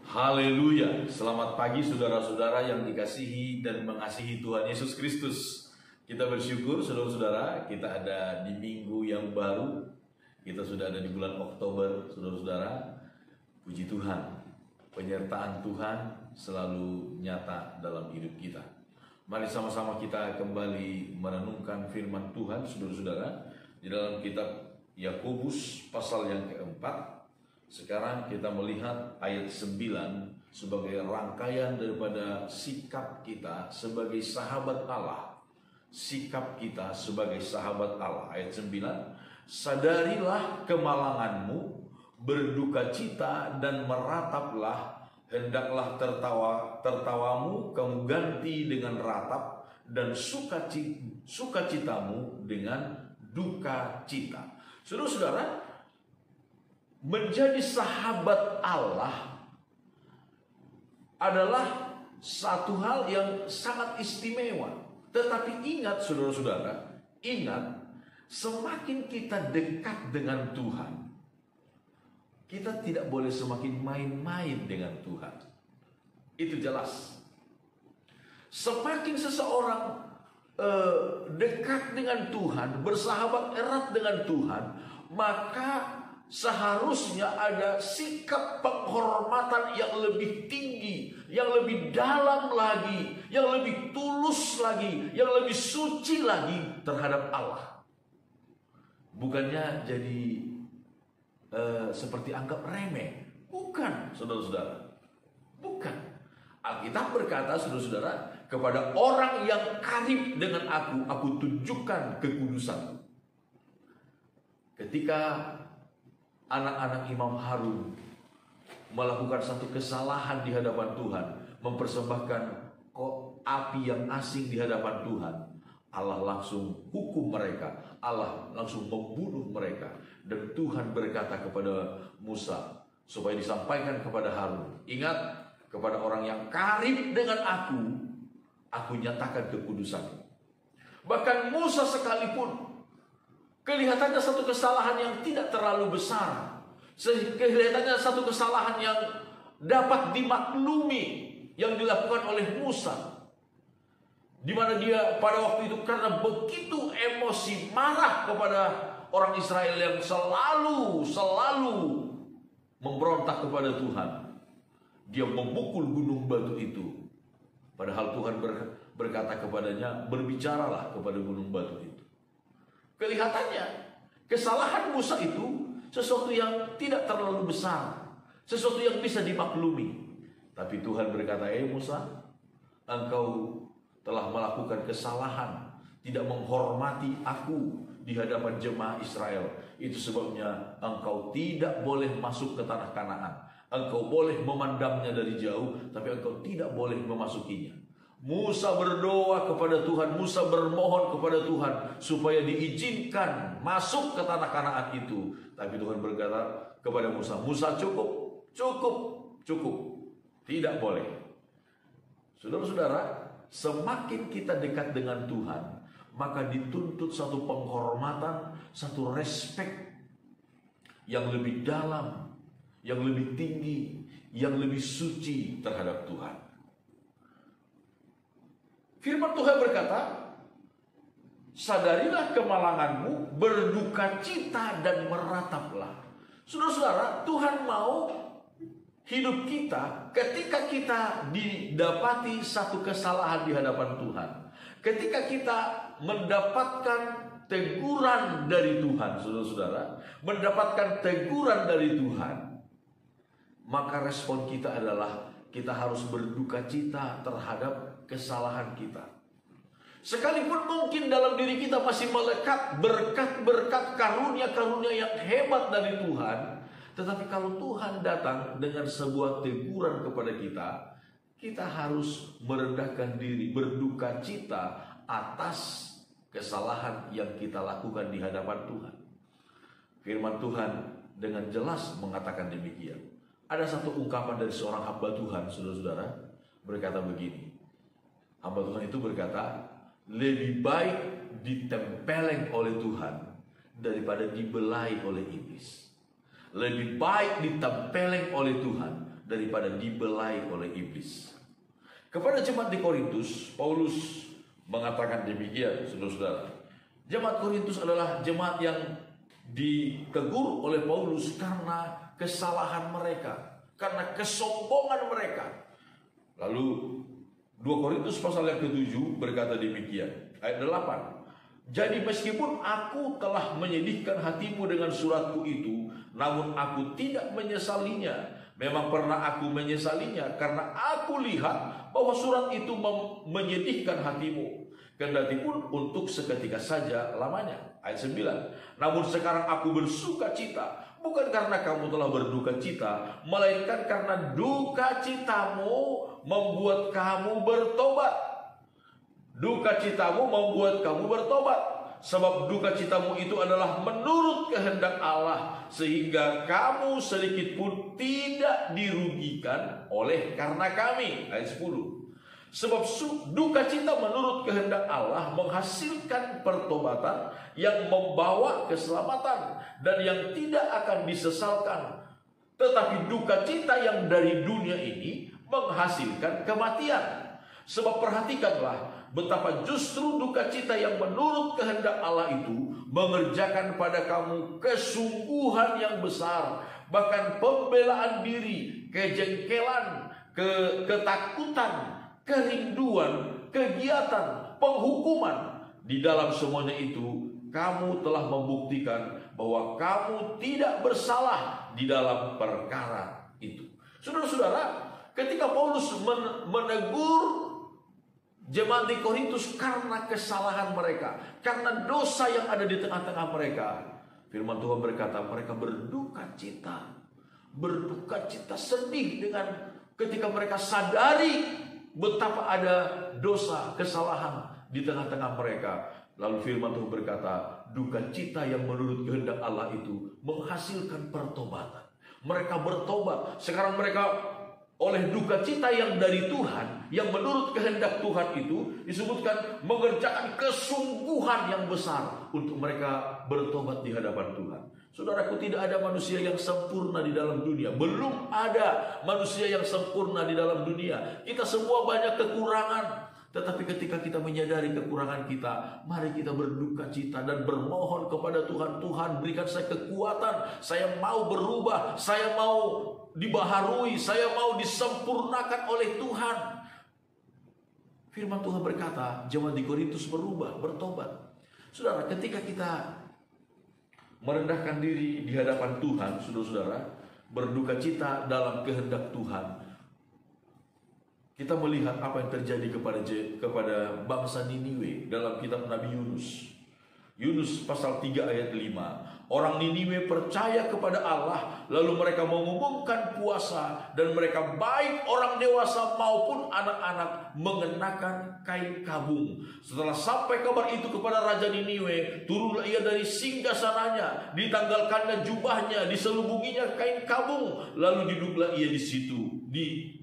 Haleluya. Selamat pagi saudara-saudara yang dikasihi dan mengasihi Tuhan Yesus Kristus. Kita bersyukur saudara-saudara, kita ada di minggu yang baru. Kita sudah ada di bulan Oktober, saudara-saudara. Puji Tuhan, penyertaan Tuhan selalu nyata dalam hidup kita. Mari sama-sama kita kembali merenungkan firman Tuhan, saudara-saudara, di dalam kitab Yakobus pasal yang keempat. Sekarang kita melihat ayat 9 sebagai rangkaian daripada sikap kita sebagai sahabat Allah. Sikap kita sebagai sahabat Allah. Ayat 9, sadarilah kemalanganmu, berduka cita dan merataplah, hendaklah tertawamu kamu ganti dengan ratap, dan sukacitamu dengan duka cita. Saudara-saudara, menjadi sahabat Allah adalah satu hal yang sangat istimewa. Tetapi ingat saudara-saudara, ingat, semakin kita dekat dengan Tuhan, kita tidak boleh semakin main-main dengan Tuhan. Itu jelas. Semakin seseorang dekat dengan Tuhan, bersahabat erat dengan Tuhan, maka seharusnya ada sikap penghormatan yang lebih tinggi, yang lebih dalam lagi, yang lebih tulus lagi, yang lebih suci lagi terhadap Allah. Bukannya jadi seperti anggap remeh. Bukan, saudara-saudara. Bukan. Alkitab berkata, saudara-saudara, kepada orang yang karib dengan aku tunjukkan kekudusan. Ketika anak-anak Imam Harun melakukan satu kesalahan di hadapan Tuhan, mempersembahkan api yang asing di hadapan Tuhan, Allah langsung hukum mereka, Allah langsung membunuh mereka. Dan Tuhan berkata kepada Musa supaya disampaikan kepada Harun, ingat, kepada orang yang karib dengan aku nyatakan kekudusan. Bahkan Musa sekalipun kelihatannya satu kesalahan yang tidak terlalu besar, kelihatannya satu kesalahan yang dapat dimaklumi yang dilakukan oleh Musa, di mana dia pada waktu itu karena begitu emosi marah kepada orang Israel yang selalu memberontak kepada Tuhan, dia memukul gunung batu itu. Padahal Tuhan berkata kepadanya, berbicaralah kepada gunung batu itu. Kelihatannya kesalahan Musa itu sesuatu yang tidak terlalu besar, sesuatu yang bisa dimaklumi. Tapi Tuhan berkata, Musa, engkau telah melakukan kesalahan, tidak menghormati aku di hadapan jemaah Israel. Itu sebabnya engkau tidak boleh masuk ke tanah Kanaan. Engkau boleh memandangnya dari jauh, tapi engkau tidak boleh memasukinya. Musa berdoa kepada Tuhan, Musa bermohon kepada Tuhan supaya diizinkan masuk ke tanah Kanaan itu. Tapi Tuhan berkata kepada Musa, Musa cukup. Tidak boleh. Saudara-saudara, semakin kita dekat dengan Tuhan, maka dituntut satu penghormatan, satu respek yang lebih dalam, yang lebih tinggi, yang lebih suci terhadap Tuhan. Firman Tuhan berkata, sadarilah kemalanganmu, berduka cita dan merataplah. Saudara-saudara, Tuhan mau hidup kita ketika kita didapati satu kesalahan di hadapan Tuhan. Ketika kita mendapatkan teguran dari Tuhan, saudara-saudara, mendapatkan teguran dari Tuhan, maka respon kita adalah kita harus berduka cita terhadap kesalahan kita. Sekalipun mungkin dalam diri kita masih melekat berkat-berkat karunia-karunia yang hebat dari Tuhan, tetapi kalau Tuhan datang dengan sebuah teguran kepada kita, kita harus merendahkan diri, berduka cita atas kesalahan yang kita lakukan di hadapan Tuhan. Firman Tuhan dengan jelas mengatakan demikian. Ada satu ungkapan dari seorang hamba Tuhan, saudara-saudara, berkata begini. Hamba Tuhan itu berkata, lebih baik ditempeleng oleh Tuhan daripada dibelai oleh iblis. Lebih baik ditempeleng oleh Tuhan daripada dibelai oleh iblis. Kepada jemaat di Korintus, Paulus mengatakan demikian, saudara-saudara. Jemaat Korintus adalah jemaat yang ditegur oleh Paulus karena kesalahan mereka, karena kesombongan mereka. Lalu 2 Korintus pasal yang ke-7 berkata demikian, ayat 8. Jadi meskipun aku telah menyedihkan hatimu dengan suratku itu, namun aku tidak menyesalinya. Memang pernah aku menyesalinya karena aku lihat bahwa surat itu menyedihkan hatimu. Kendati pun untuk seketika saja lamanya. Ayat 9. Namun sekarang aku bersuka cita, bukan karena kamu telah berduka cita, melainkan karena duka citamu membuat kamu bertobat. Duka citamu membuat kamu bertobat. Sebab duka citamu itu adalah menurut kehendak Allah, sehingga kamu sedikit pun tidak dirugikan oleh karena kami. Ayat 10. Sebab duka cita menurut kehendak Allah menghasilkan pertobatan yang membawa keselamatan dan yang tidak akan disesalkan. Tetapi duka cita yang dari dunia ini menghasilkan kematian. Sebab perhatikanlah betapa justru duka cita yang menurut kehendak Allah itu mengerjakan pada kamu kesungguhan yang besar, bahkan pembelaan diri, kejengkelan, ketakutan, kerinduan, kegiatan, penghukuman. Di dalam semuanya itu kamu telah membuktikan bahwa kamu tidak bersalah di dalam perkara itu. Saudara-saudara, ketika Paulus menegur jemaat di Korintus karena kesalahan mereka, karena dosa yang ada di tengah-tengah mereka, firman Tuhan berkata mereka berduka cita, sedih dengan ketika mereka sadari betapa ada dosa, kesalahan di tengah-tengah mereka. Lalu firman Tuhan berkata, duka cita yang menurut kehendak Allah itu menghasilkan pertobatan. Mereka bertobat. Sekarang mereka oleh duka cita yang dari Tuhan, yang menurut kehendak Tuhan itu disebutkan mengerjakan kesungguhan yang besar untuk mereka bertobat di hadapan Tuhan. Saudaraku, tidak ada manusia yang sempurna di dalam dunia. Belum ada manusia yang sempurna di dalam dunia. Kita semua banyak kekurangan. Tetapi ketika kita menyadari kekurangan kita, mari kita berduka cita dan bermohon kepada Tuhan. Tuhan, berikan saya kekuatan. Saya mau berubah. Saya mau dibaharui, saya mau disempurnakan oleh Tuhan. Firman Tuhan berkata, jemaat di Korintus berubah, bertobat. Saudara, ketika kita merendahkan diri di hadapan Tuhan, saudara-saudara, berduka cita dalam kehendak Tuhan, kita melihat apa yang terjadi kepada bangsa Niniwe dalam kitab Nabi Yunus. Yunus pasal 3 ayat 5. Orang Niniwe percaya kepada Allah, lalu mereka mengumumkan puasa, dan mereka baik orang dewasa maupun anak-anak mengenakan kain kabung. Setelah sampai kabar itu kepada Raja Niniwe, turunlah ia dari singgasananya, ditanggalkannya jubahnya, diselubunginya kain kabung, lalu duduklah ia di situ, di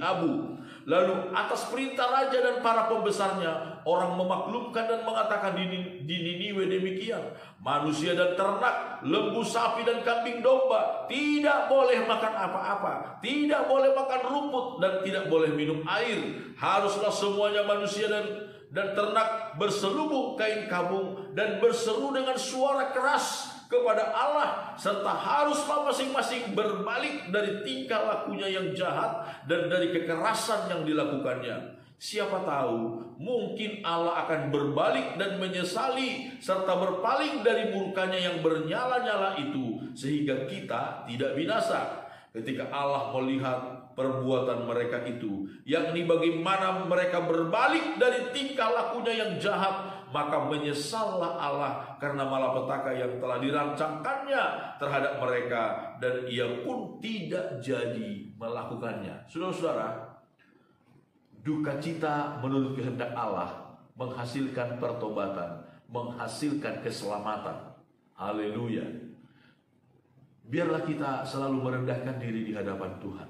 abu. Lalu atas perintah raja dan para pembesarnya, orang memaklumkan dan mengatakan di Niniwe demikian, manusia dan ternak, lembu, sapi dan kambing domba tidak boleh makan apa-apa, tidak boleh makan rumput, dan tidak boleh minum air. Haruslah semuanya manusia dan ternak berselubung kain kabung dan berseru dengan suara keras kepada Allah, serta haruslah masing-masing berbalik dari tingkah lakunya yang jahat dan dari kekerasan yang dilakukannya. Siapa tahu mungkin Allah akan berbalik dan menyesali serta berpaling dari murkanya yang bernyala-nyala itu, sehingga kita tidak binasa. Ketika Allah melihat perbuatan mereka itu, yakni bagaimana mereka berbalik dari tingkah lakunya yang jahat, maka menyesallah Allah karena malapetaka yang telah dirancangkannya terhadap mereka, dan ia pun tidak jadi melakukannya. Saudara-saudara, duka cita menurut kehendak Allah menghasilkan pertobatan, menghasilkan keselamatan. Haleluya. Biarlah kita selalu merendahkan diri di hadapan Tuhan.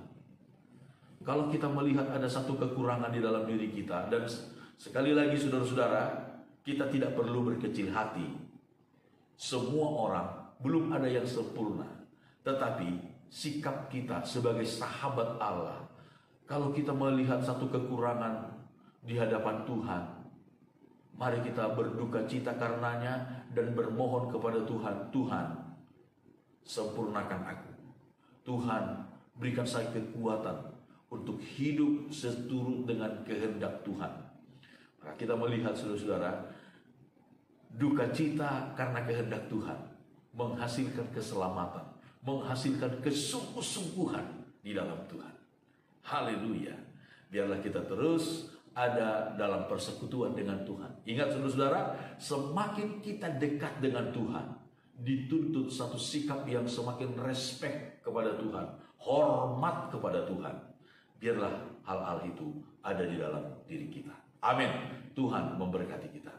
Kalau kita melihat ada satu kekurangan di dalam diri kita, dan sekali lagi saudara-saudara, kita tidak perlu berkecil hati. Semua orang belum ada yang sempurna. Tetapi sikap kita sebagai sahabat Allah, kalau kita melihat satu kekurangan di hadapan Tuhan, mari kita berduka cita karenanya dan bermohon kepada Tuhan, Tuhan, sempurnakan aku. Tuhan, berikan saya kekuatan untuk hidup seturut dengan kehendak Tuhan. Maka kita melihat saudara-saudara, duka cita karena kehendak Tuhan menghasilkan keselamatan, menghasilkan kesungguh-sungguhan di dalam Tuhan. Haleluya. Biarlah kita terus ada dalam persekutuan dengan Tuhan. Ingat saudara-saudara, semakin kita dekat dengan Tuhan, dituntut satu sikap yang semakin respect kepada Tuhan, hormat kepada Tuhan. Biarlah hal-hal itu ada di dalam diri kita. Amin. Tuhan memberkati kita.